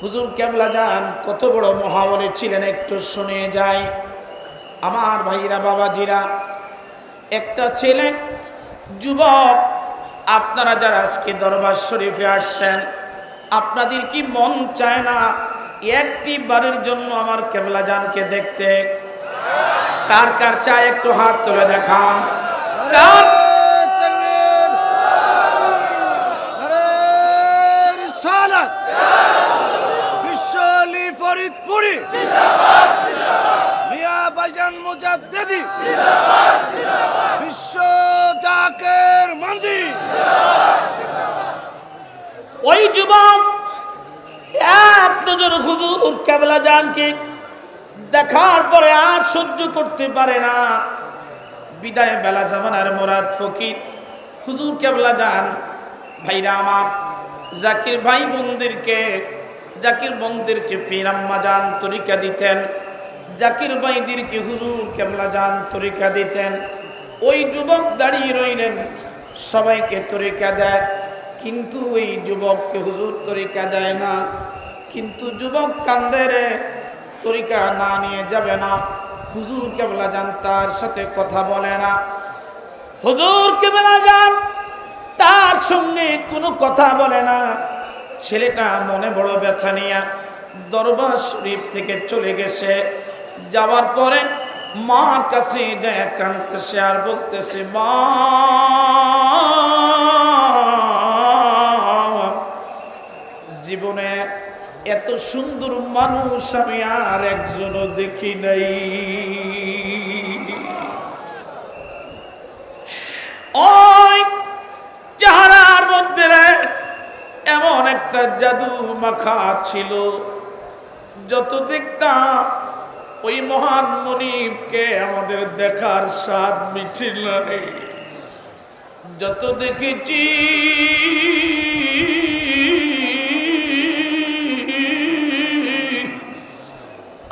হুজুর কেবলা যান কত বড় মহাবলী ছিলেন একটু শুনে যাই। আমার ভাইরা বাবাজিরা, একটা ছেলে যুবক, আপনারা যারা আজকে দরবার শরীফে আসছেন, আপনাদের কি মন চায় না একটি বারের জন্য আমার কেবলা জানকে দেখতে? কার কার চায় একটু হাত তুলে দেখান। কার ফরিদপুরি মিয়া ভাইজান মুজাদ্দিদি বিশ্ব জাকের মন্দি। ওই যুবক এক নজর হুজুর কেবলা জানকে দেখার পরে আর সহ্য করতে পারে না। বিদায় বেলা জামানার মুরাদ ফকির হুজুর কেবলা জান ভাইরা আমার, জাকির ভাই বোনদেরকে, জাকির বোনদেরকে পীর আম্মা জান তরিকা দিতেন, জাকির ভাইদেরকে হুজুর কেবলা জান তরিকা দিতেন। ওই যুবক দাঁড়িয়ে রইলেন, সবাইকে তরিকা দেয়, কিন্তু ওই যুবককে হুজুর তরিকা দেয় না। কিন্তু যুবক কান্দে রে, তরিকা না নিয়ে যাবে না। হুজুর কেবলা জান তার সাথে কথা বলে না। হুজুর কেবলা জান তার সঙ্গে কোনো কথা বলে না। ছেলেটা মনে বড় ব্যথা নিয়ে দরবার শরীফ থেকে চলে গেছে। যাওয়ার পরে মার কাছে যায় কাঁদতেছে আর বলতেছে, মা জীবনে এত সুন্দর মানুষ আমি আর একজনও দেখি নাই। ওই চেহারার মধ্যে এমন একটা জাদু মাখা ছিল, যত দেখতাম ওই মহান মনিবকে আমাদের দেখার স্বাদ মিটে নাই। যত দেখেছি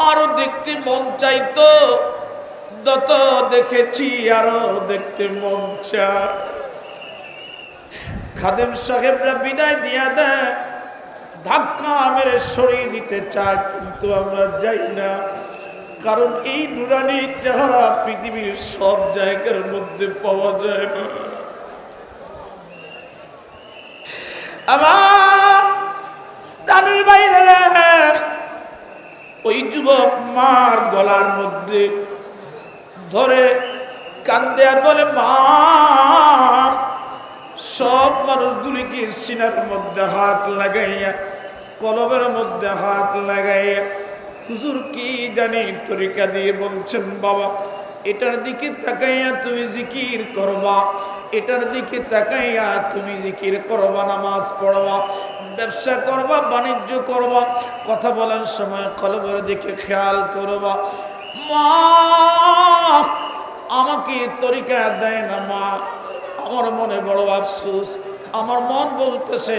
আরো দেখতে মন চাইতো, যত দেখেছি আরো দেখতে মন চায়। খাদেম সাহেবরা বিদায় দিয়া দেয়, ধাক্কা মেরে সরিয়ে দিতে চায়, কিন্তু আমরা যাই না। কারণ এই নুরানি চেহারা পৃথিবীর সব জায়গার মধ্যে পাওয়া যায় না। আমার রানুর বাইরে ওই যুবক মার গলার মধ্যে ধরে কান্দে আর বলে, মা সব মানুষগুলিকে সিনার মধ্যে হাত লাগাইয়া, কলবের মধ্যে হাত লাগাইয়া হুজুর কি জানি তরিকা দিয়ে বলছেন, বাবা এটার দিকে তাকাইয়া তুমি জিকির করবা, এটার দিকে তাকাইয়া তুমি জিকির করবা, নামাজ পড়বা, ব্যবসা করবা, বাণিজ্য করবা, কথা বলার সময় কলবের দিকে খেয়াল করবা। মা আমাকে তরিকা দেয় না মা, আমার মনে বড় আফসোস। আমার মন বলতেছে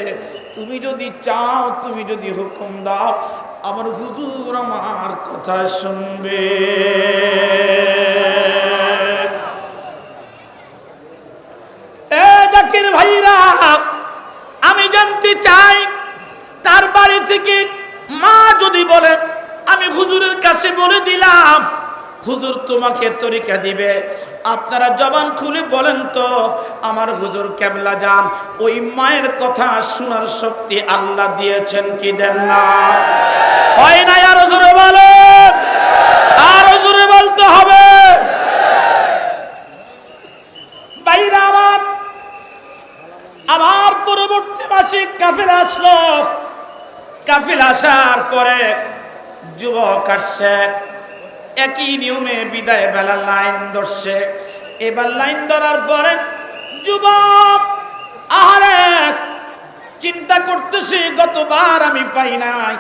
তুমি যদি চাও, তুমি যদি হুকুম দাও, আমার হুজুর আমার কথা শুনবে। এ জাকির ভাইরা, আমি জানতে চাই তার বাড়ি থেকে মা যদি বলে আমি হুজুরের কাছে বলে দিলাম, হুজুর তোমাকে তরিকা দিবে, আপনারা জবান খুলে বলেন তো আমার হুজুর কেবলা জান ওই মায়ের কথা শোনার শক্তি আল্লাহ দিয়েছেন কি দেন না? হয় না? আরো জোরে বলেন, আরো জোরে বলতে হবে। ভাইরা আমার, আবার পরবর্তী মাসে কাফেলা আসলো। কাফেলা আসার পরে যুবক আসছে, একই নিয়মে বিদায় বেলা লাইন ধরছে। এবার লাইন ধরার পরে যুবক আহারে চিন্তা করতেছে, গতবার আমি পাই নাই,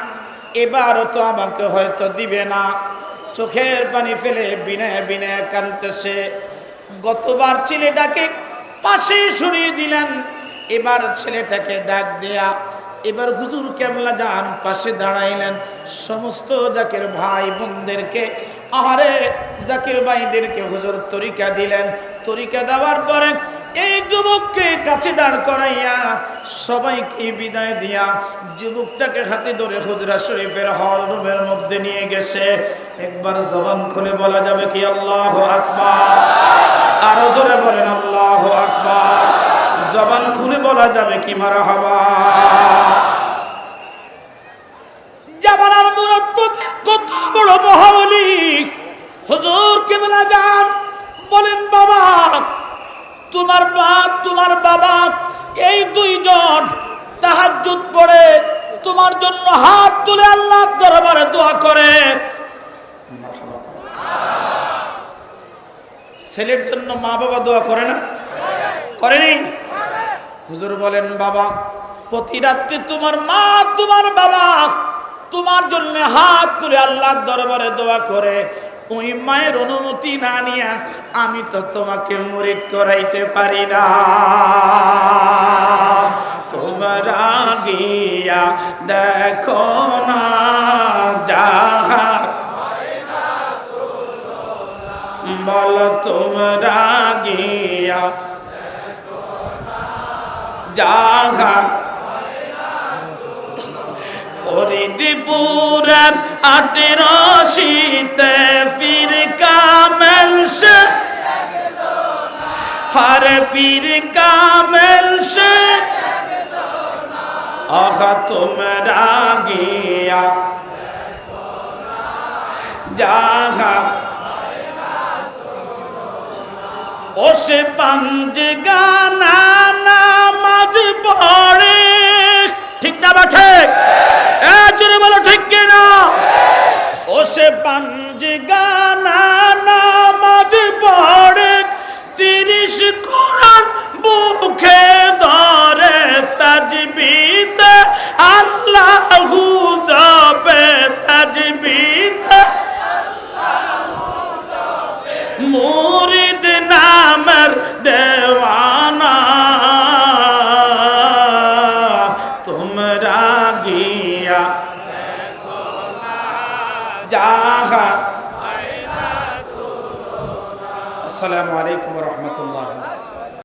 এবারও তো আমাকে হয়তো দিবে না। চোখের পানি ফেলে বিনয় বিনয় কাঁদতেছে। গতবার ছেলেটাকে পাশে সরিয়ে দিলেন, এবার ছেলেটাকে ডাক দেয়া এবার হুজুর কেবলা যান পাশে দাঁড়াইলেন, সমস্ত জাকির ভাই বোনদেরকে, আহারে জাকির ভাইদেরকে হুজুর তরিকা দিলেন। তরিকা দেওয়ার পরে এই যুবককে কাছে দাঁড় করাইয়া সবাইকে বিদায় দিয়া যুবকটাকে হাতে ধরে হুজরা শরীফের হল রুমের মধ্যে নিয়ে গেছে। একবার জবান খুলে বলা যাবে কি আল্লাহু আকবার? আরো জোরে বলেন আল্লাহু আকবার। জবান খুলে বলা যাবে কি মারহাবা? জামানার মুরাদপতির কত বড় মহাওলি হুজুর কেবলা যান বলেন, বাবা তোমার বাবা এই দুইজন তাহাজ্জুদ পড়ে তোমার জন্য হাত তুলে আল্লাহর দরবারে দোয়া করে। ছেলের জন্য মা বাবা দোয়া করে না? করেনি? হুজুর বলেন, বাবা প্রতি রাত্রে তোমার মা তোমার বাবা তোমার জন্য হাত তুলে আল্লাহর দরবারে দোয়া করে। ওই মায়ের অনুমতি না নিয়ে আমি তো তোমাকে মুরিদ করাইতে পারি না। তোমরা গিয়া দেখো না যাহা, বল তোমরা গিয়া যাহা ফরিদপুরের 18 ফির কামেল সে, হর পীর কামেল সে, আহা তোমরা গিয়া যাহা ওসে পাঞ্জ গানা নামাজ পড়ে। ঠিক না বা ঠিক? জোরে বলো ঠিক কিনা? ওসে পাঞ্জ গানা নামাজ পড়ে, 30 কোরআন বুকে ধরে, তাজবিদ আল্লাহু যাবে, তাজবিদ মুরিদ নামের দেওয়ানা। তোমরা গিয়া যাহা। আসসালামু আলাইকুম ওয়া রাহমাতুল্লাহ।